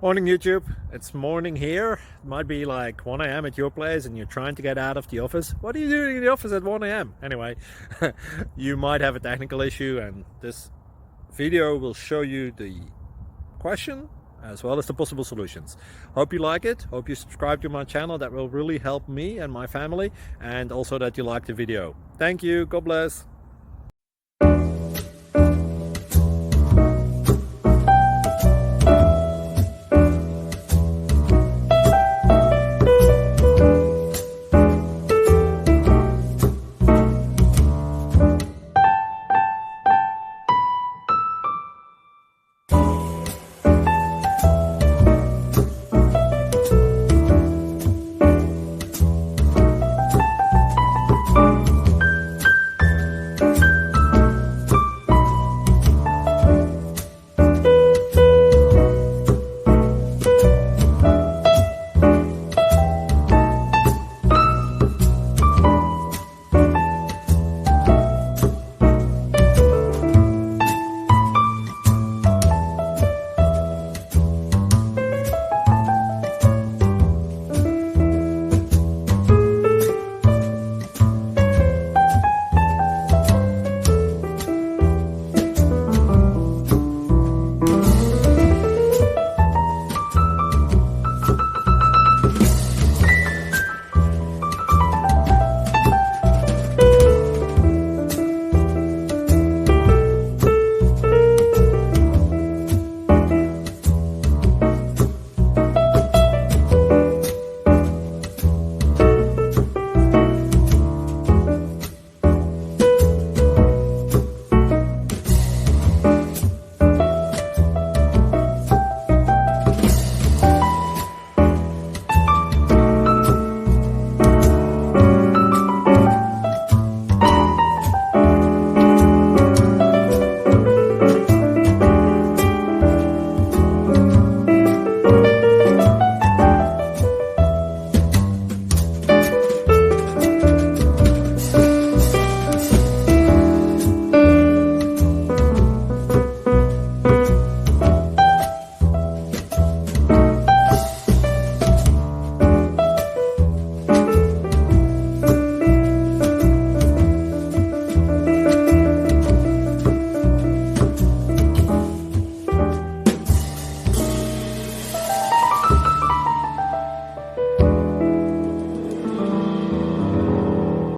Morning YouTube, it's morning here. It might be like 1 a.m. at your place and you're trying to get out of the office. What are you doing in the office at 1 a.m.? Anyway, you might have a technical issue and this video will show you the question as well as the possible solutions. Hope you like it, hope you subscribe to my channel. That will really help me and my family, and also that you like the video. Thank you, God bless.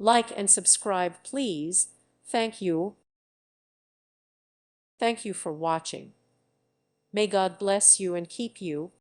Like and subscribe, please. Thank you. Thank you for watching. May God bless you and keep you.